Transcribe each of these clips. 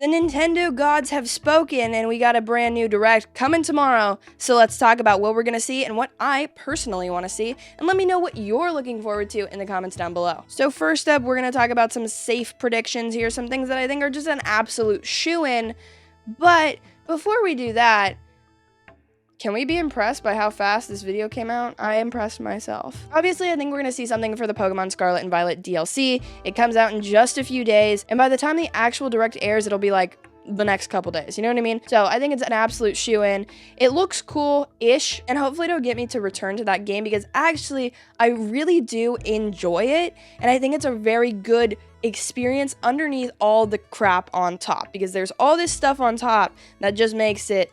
The Nintendo gods have spoken, and we got a brand new Direct coming tomorrow. So let's talk about what we're going to see and what I personally want to see, and let me know what you're looking forward to in the comments down below. So first up, we're going to talk about some safe predictions here, some things that I think are just an absolute shoo-in. But before we do that, can we be impressed by how fast this video came out? I impressed myself. Obviously, I think we're gonna see something for the Pokemon Scarlet and Violet DLC. It comes out in just a few days, and by the time the actual Direct airs, it'll be like the next couple days, you know what I mean? So I think it's an absolute shoo-in. It looks cool-ish, and hopefully it'll get me to return to that game, because actually, I really do enjoy it, and I think it's a very good experience underneath all the crap on top, because there's all this stuff on top that just makes it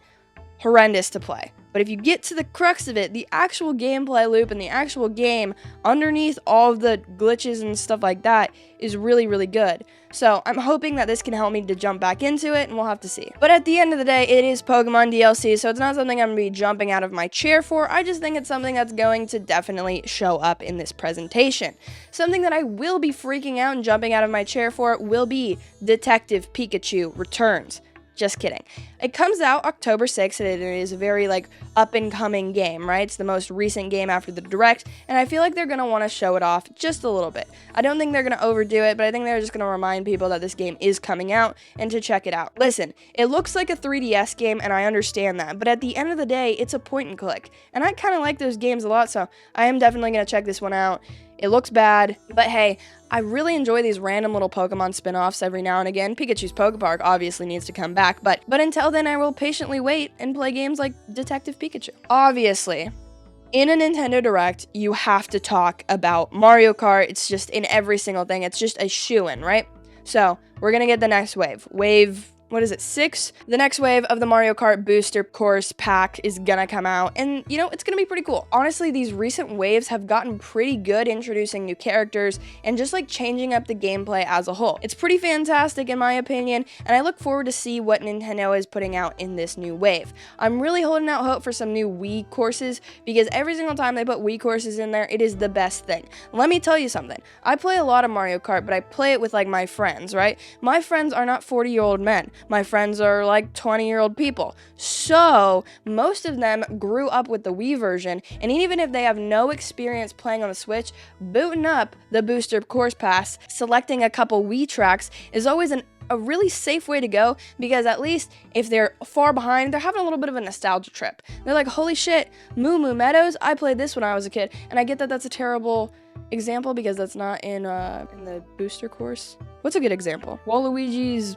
horrendous to play. But if you get to the crux of it, the actual gameplay loop and the actual game underneath all of the glitches and stuff like that is really, really good. So I'm hoping that this can help me to jump back into it, and we'll have to see. But at the end of the day, it is Pokemon DLC, so it's not something I'm going to be jumping out of my chair for. I just think it's something that's going to definitely show up in this presentation. Something that I will be freaking out and jumping out of my chair for will be Detective Pikachu Returns. Just kidding. It comes out October 6th, and it is a very, up-and-coming game, right? It's the most recent game after the Direct, and I feel like they're going to want to show it off just a little bit. I don't think they're going to overdo it, but I think they're just going to remind people that this game is coming out and to check it out. Listen, it looks like a 3DS game, and I understand that, but at the end of the day, it's a point-and-click, and I kind of like those games a lot, so I am definitely going to check this one out. It looks bad, but hey, I really enjoy these random little Pokemon spin-offs every now and again. Pikachu's Pokepark obviously needs to come back, but until then, I will patiently wait and play games like Detective Pikachu. Obviously, in a Nintendo Direct, you have to talk about Mario Kart. It's just in every single thing. It's just a shoo-in, right? So, we're gonna get the next wave. What is it, 6? The next wave of the Mario Kart Booster Course pack is gonna come out, and you know, it's gonna be pretty cool. Honestly, these recent waves have gotten pretty good introducing new characters and just changing up the gameplay as a whole. It's pretty fantastic in my opinion, and I look forward to see what Nintendo is putting out in this new wave. I'm really holding out hope for some new Wii courses, because every single time they put Wii courses in there, it is the best thing. Let me tell you something. I play a lot of Mario Kart, but I play it with my friends, right? My friends are not 40-year-old men. My friends are 20-year-old people. So, most of them grew up with the Wii version, and even if they have no experience playing on the Switch, booting up the Booster Course Pass, selecting a couple Wii tracks is always a really safe way to go, because at least if they're far behind, they're having a little bit of a nostalgia trip. They're like, holy shit, Moo Moo Meadows, I played this when I was a kid, and I get that that's a terrible example because that's not in the Booster Course. What's a good example? Waluigi's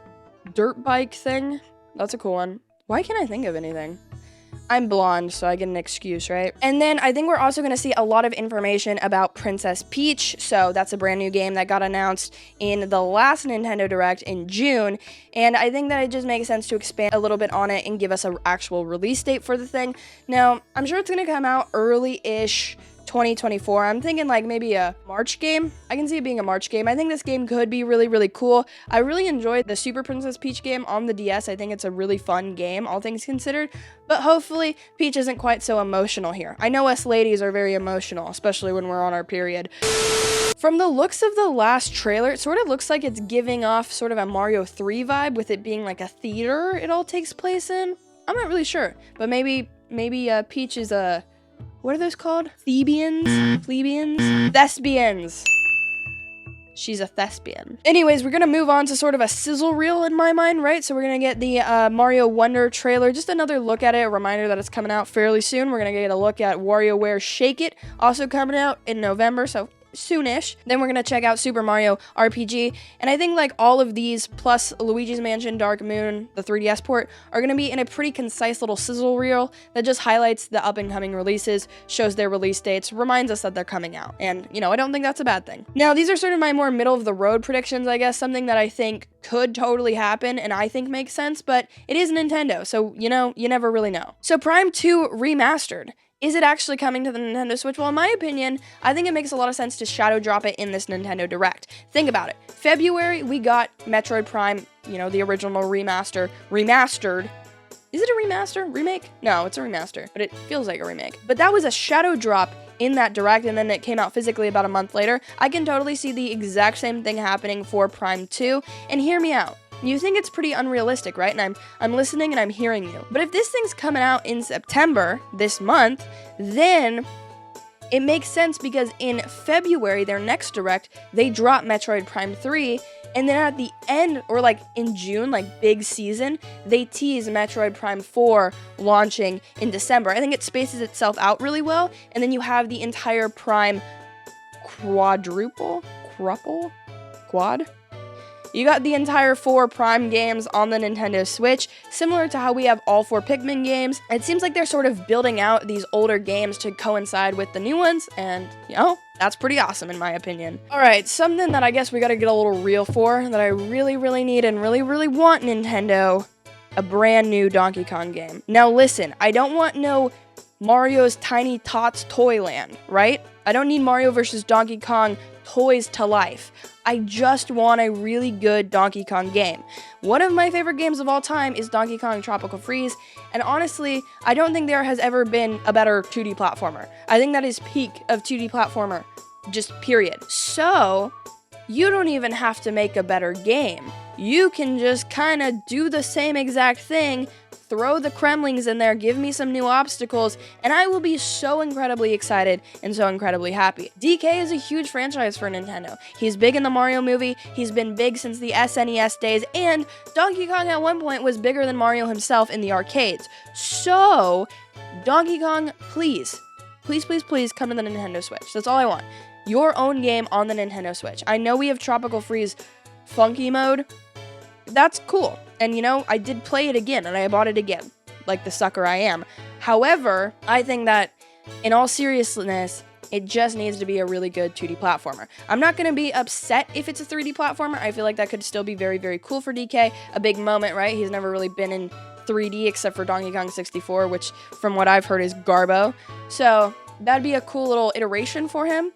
dirt bike thing? That's a cool one. Why can't I think of anything? I'm blonde, so I get an excuse, right? And then I think we're also going to see a lot of information about Princess Peach. So that's a brand new game that got announced in the last Nintendo Direct in June. And I think that it just makes sense to expand a little bit on it and give us an actual release date for the thing. Now, I'm sure it's going to come out early-ish 2024. I'm thinking maybe a March game. I can see it being a March game. I think this game could be really, really cool. I really enjoyed the Super Princess Peach game on the DS. I think it's a really fun game, all things considered. But hopefully, Peach isn't quite so emotional here. I know us ladies are very emotional, especially when we're on our period. From the looks of the last trailer, it sort of looks like it's giving off sort of a Mario 3 vibe, with it being a theater it all takes place in. I'm not really sure, but maybe Peach is a... What are those called? Thespians? Thespians. She's a thespian. Anyways, we're gonna move on to sort of a sizzle reel in my mind, right? So we're gonna get the Mario Wonder trailer, just another look at it, a reminder that it's coming out fairly soon. We're gonna get a look at WarioWare Shake It, also coming out in November, so soonish. Then we're gonna check out Super Mario RPG, and I think all of these plus Luigi's Mansion Dark Moon, the 3DS port, are gonna be in a pretty concise little sizzle reel that just highlights the up and coming releases, shows their release dates, reminds us that they're coming out, and I don't think that's a bad thing. Now, these are sort of my more middle of the road predictions, I guess, something that I think could totally happen and I think makes sense, but it is Nintendo, so you never really know. So Prime 2 Remastered. Is it actually coming to the Nintendo Switch? Well, in my opinion, I think it makes a lot of sense to shadow drop it in this Nintendo Direct. Think about it. February, we got Metroid Prime, the original remastered. Is it a remaster? Remake? No, it's a remaster, but it feels like a remake. But that was a shadow drop in that Direct, and then it came out physically about a month later. I can totally see the exact same thing happening for Prime 2, and hear me out. you think it's pretty unrealistic, right? And I'm listening and I'm hearing you. But if this thing's coming out in September, this month, then it makes sense because in February, their next direct, they drop Metroid Prime 3, and then at the end, or like in June, like big season, they tease Metroid Prime 4 launching in December. I think it spaces itself out really well, and then you have the entire Prime quad? You got the entire 4 Prime games on the Nintendo Switch, similar to how we have all 4 Pikmin games. It seems like they're sort of building out these older games to coincide with the new ones, and, you know, that's pretty awesome in my opinion. Alright, something that I guess we gotta get a little real for, that I really, really need and really, really want Nintendo, a brand new Donkey Kong game. Now listen, I don't want no Mario's Tiny Tots Toyland, right? I don't need Mario vs. Donkey Kong toys to life. I just want a really good Donkey Kong game. One of my favorite games of all time is Donkey Kong Tropical Freeze, and honestly, I don't think there has ever been a better 2D platformer. I think that is peak of 2D platformer, just period. So, you don't even have to make a better game. You can just kind of do the same exact thing, throw the Kremlings in there, give me some new obstacles, and I will be so incredibly excited and so incredibly happy. DK is a huge franchise for Nintendo. He's big in the Mario movie, he's been big since the SNES days, and Donkey Kong at one point was bigger than Mario himself in the arcades. So, Donkey Kong, please, please, please, please come to the Nintendo Switch. That's all I want. Your own game on the Nintendo Switch. I know we have Tropical Freeze Funky Mode. That's cool. And you know, I did play it again, and I bought it again, like the sucker I am. However, I think that, in all seriousness, it just needs to be a really good 2D platformer. I'm not going to be upset if it's a 3D platformer. I feel like that could still be very, very cool for DK. A big moment, right? He's never really been in 3D except for Donkey Kong 64, which, from what I've heard, is garbo. So, that'd be a cool little iteration for him.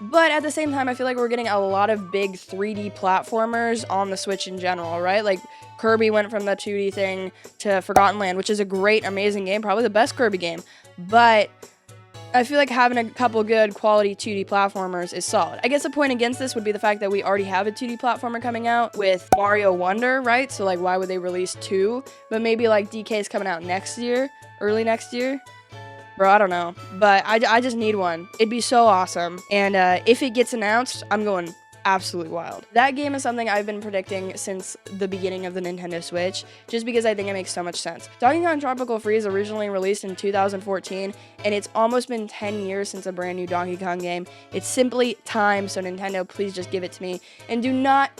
But at the same time, I feel like we're getting a lot of big 3D platformers on the Switch in general, right? Like, Kirby went from the 2D thing to Forgotten Land, which is a great, amazing game, probably the best Kirby game. But I feel like having a couple good quality 2D platformers is solid. I guess the point against this would be the fact that we already have a 2D platformer coming out with Mario Wonder, right? So, like, why would they release 2? But maybe, like, DK's coming out next year, early next year. Bro, I don't know. But I just need one. It'd be so awesome. And if it gets announced, I'm going absolutely wild. That game is something I've been predicting since the beginning of the Nintendo Switch, just because I think it makes so much sense. Donkey Kong Tropical Freeze originally released in 2014, and it's almost been 10 years since a brand new Donkey Kong game. It's simply time, so Nintendo, please just give it to me. And do not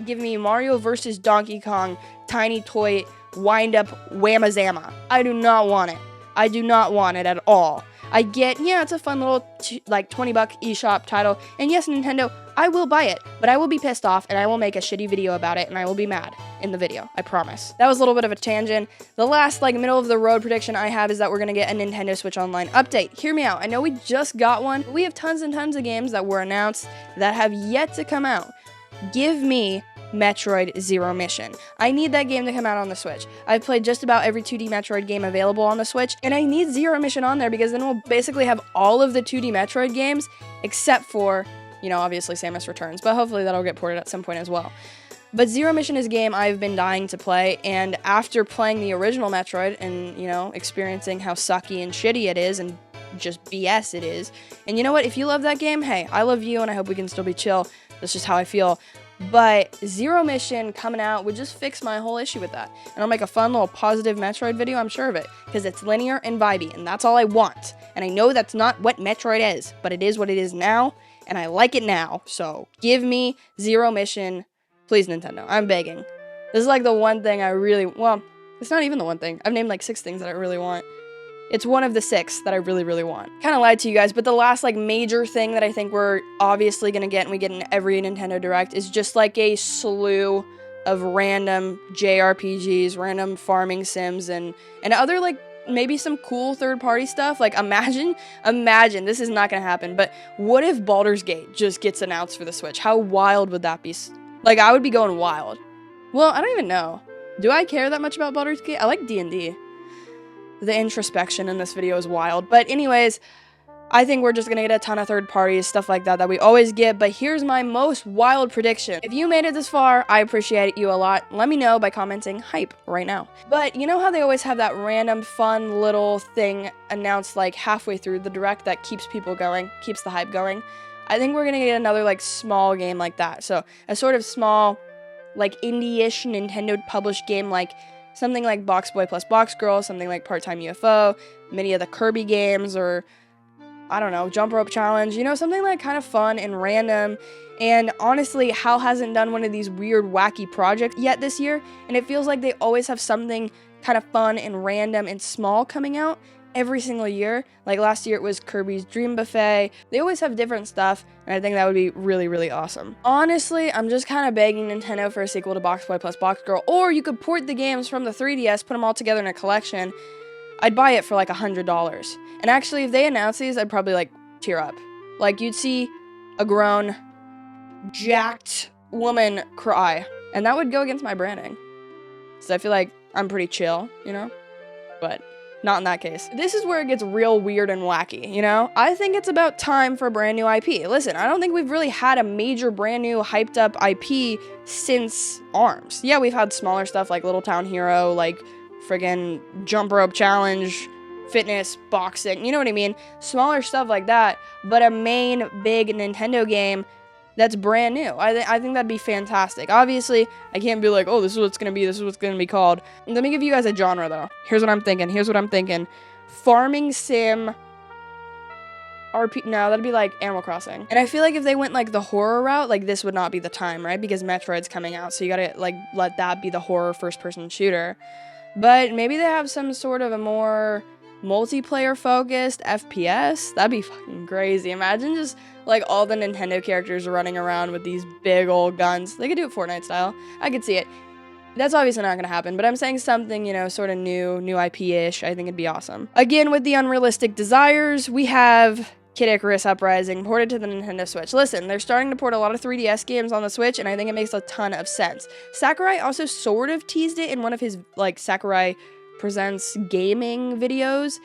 give me Mario vs. Donkey Kong Tiny Toy Wind-Up Whamazama. I do not want it. I do not want it at all. I get, yeah, it's a fun little, like, $20 eShop title, and yes, Nintendo, I will buy it, but I will be pissed off, and I will make a shitty video about it, and I will be mad in the video, I promise. That was a little bit of a tangent. The last, like, middle-of-the-road prediction I have is that we're gonna get a Nintendo Switch Online update. Hear me out. I know we just got one, but we have tons and tons of games that were announced that have yet to come out. Give me Metroid Zero Mission. I need that game to come out on the Switch. I've played just about every 2D Metroid game available on the Switch, and I need Zero Mission on there because then we'll basically have all of the 2D Metroid games, except for, you know, obviously Samus Returns, but hopefully that'll get ported at some point as well. But Zero Mission is a game I've been dying to play, and after playing the original Metroid and, you know, experiencing how sucky and shitty it is, and just BS it is, and you know what, if you love that game, hey, I love you, and I hope we can still be chill. That's just how I feel. But Zero Mission coming out would just fix my whole issue with that. And I'll make a fun little positive Metroid video, I'm sure of it. Because it's linear and vibey, and that's all I want. And I know that's not what Metroid is, but it is what it is now, and I like it now. So give me Zero Mission, please, Nintendo. I'm begging. This is like the one thing I really, well, it's not even the one thing. I've named like 6 things that I really want. It's one of the 6 that I really, really want. Kind of lied to you guys, but the last, like, major thing that I think we're obviously gonna get, and we get in every Nintendo Direct, is just, like, a slew of random JRPGs, random farming sims, and other, like, maybe some cool third-party stuff. Like, imagine, this is not gonna happen, but what if Baldur's Gate just gets announced for the Switch? How wild would that be? Like, I would be going wild. Well, I don't even know. Do I care that much about Baldur's Gate? I like D&D. The introspection in this video is wild. But anyways, I think we're just gonna get a ton of third parties, stuff like that we always get, but here's my most wild prediction. If you made it this far, I appreciate you a lot. Let me know by commenting hype right now. But you know how they always have that random fun little thing announced like halfway through the direct that keeps people going, keeps the hype going? I think we're gonna get another like small game like that. So a sort of small, like indie-ish Nintendo published game, like something like Box Boy plus Box Girl, something like Part-Time UFO, many of the Kirby games, or I don't know, Jump Rope Challenge, you know, something like kind of fun and random. And honestly, HAL hasn't done one of these weird, wacky projects yet this year, and it feels like they always have something kind of fun and random and small coming out every single year. Like last year it was Kirby's Dream Buffet. They always have different stuff, and I think that would be really, really awesome. Honestly, I'm just kind of begging Nintendo for a sequel to Box Boy plus Box Girl, or you could port the games from the 3DS, put them all together in a collection. I'd buy it for like $100. And actually, if they announce these, I'd probably like tear up. Like you'd see a grown, jacked woman cry, and that would go against my branding. So I feel like I'm pretty chill, you know? But not in that case. This is where it gets real weird and wacky, you know? I think it's about time for a brand new IP. Listen, I don't think we've really had a major brand new hyped up IP since ARMS. Yeah, we've had smaller stuff like Little Town Hero, like friggin' Jump Rope Challenge, fitness, boxing, you know what I mean? Smaller stuff like that, but a main big Nintendo game that's brand new. I think that'd be fantastic. Obviously, I can't be like, oh, this is what it's gonna be, this is what's gonna be called. Let me give you guys a genre, though. Here's what I'm thinking. Farming sim RP, no, that'd be like Animal Crossing. And I feel like if they went like the horror route, like this would not be the time, right? Because Metroid's coming out, so you gotta like let that be the horror first-person shooter. But maybe they have some sort of a more multiplayer-focused FPS. That'd be fucking crazy. Imagine just, like, all the Nintendo characters running around with these big old guns. They could do it Fortnite style. I could see it. That's obviously not gonna happen, but I'm saying something, you know, sort of new IP-ish. I think it'd be awesome. Again, with the unrealistic desires, we have Kid Icarus Uprising ported to the Nintendo Switch. Listen, they're starting to port a lot of 3DS games on the Switch, and I think it makes a ton of sense. Sakurai also sort of teased it in one of his, like, Sakurai Presents gaming videos.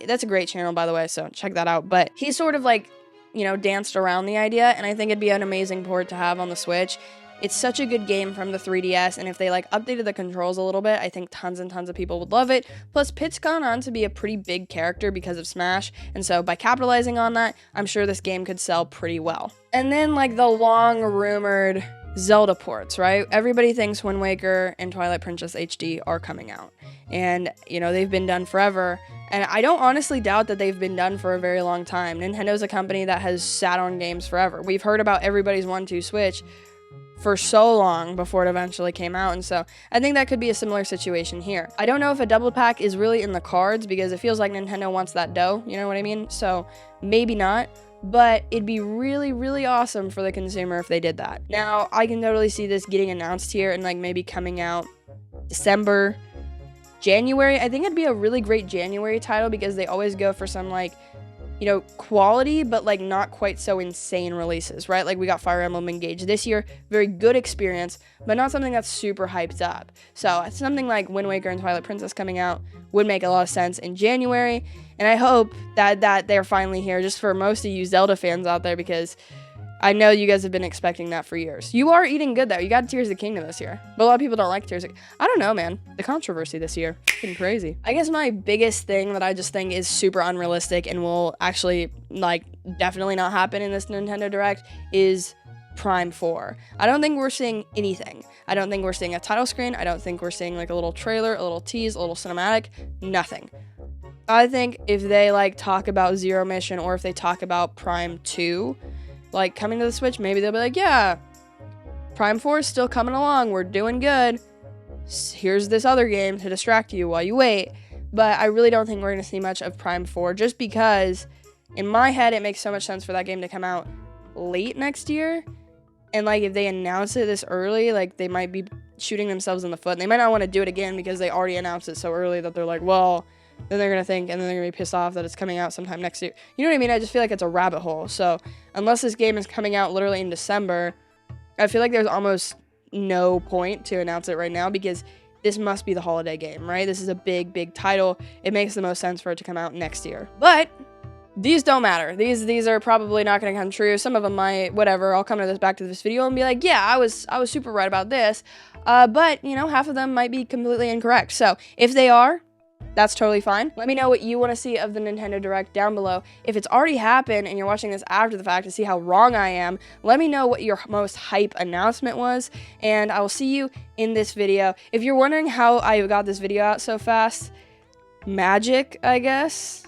That's a great channel, by the way, so check that out. But he sort of, like, you know, danced around the idea, and I think it'd be an amazing port to have on the Switch. It's such a good game from the 3DS, and if they, like, updated the controls a little bit, I think tons and tons of people would love it. Plus, Pit's gone on to be a pretty big character because of Smash, and so by capitalizing on that, I'm sure this game could sell pretty well. And then, like, the long-rumored Zelda ports, right? Everybody thinks Wind Waker and Twilight Princess HD are coming out. And, you know, they've been done forever. And I don't honestly doubt that they've been done for a very long time. Nintendo's a company that has sat on games forever. We've heard about everybody's 1-2 Switch for so long before it eventually came out, and so I think that could be a similar situation here. I don't know if a double pack is really in the cards because it feels like Nintendo wants that dough, you know what I mean? So maybe not, but it'd be really, really awesome for the consumer if they did that. Now, I can totally see this getting announced here and like maybe coming out December, January. I think it'd be a really great January title because they always go for some like, you know, quality, but like not quite so insane releases, right? Like we got Fire Emblem Engage this year, very good experience, but not something that's super hyped up. So something like Wind Waker and Twilight Princess coming out would make a lot of sense in January, and I hope that they're finally here just for most of you Zelda fans out there, because I know you guys have been expecting that for years. You are eating good, though. You got Tears of the Kingdom this year. But a lot of people don't like Tears of... I don't know, man. The controversy this year. Fucking crazy. I guess my biggest thing that I just think is super unrealistic and will actually, like, definitely not happen in this Nintendo Direct is Prime 4. I don't think we're seeing anything. I don't think we're seeing a title screen. I don't think we're seeing, like, a little trailer, a little tease, a little cinematic. Nothing. I think if they, like, talk about Zero Mission or if they talk about Prime 2... like coming to the Switch, maybe they'll be like, yeah, Prime 4 is still coming along, we're doing good, here's this other game to distract you while you wait. But I really don't think we're going to see much of Prime 4, just because in my head it makes so much sense for that game to come out late next year, and like if they announce it this early, like they might be shooting themselves in the foot, and they might not want to do it again because they already announced it so early that they're like, well, then they're going to think, and then they're going to be pissed off that it's coming out sometime next year. You know what I mean? I just feel like it's a rabbit hole. So unless this game is coming out literally in December, I feel like there's almost no point to announce it right now, because this must be the holiday game, right? This is a big, big title. It makes the most sense for it to come out next year. But these don't matter. These are probably not going to come true. Some of them might, whatever. I'll come back to this video and be like, yeah, I was super right about this. But, you know, half of them might be completely incorrect. So if they are, that's totally fine. Let me know what you want to see of the Nintendo Direct down below. If it's already happened and you're watching this after the fact to see how wrong I am, let me know what your most hype announcement was, and I will see you in this video. If you're wondering how I got this video out so fast, magic, I guess.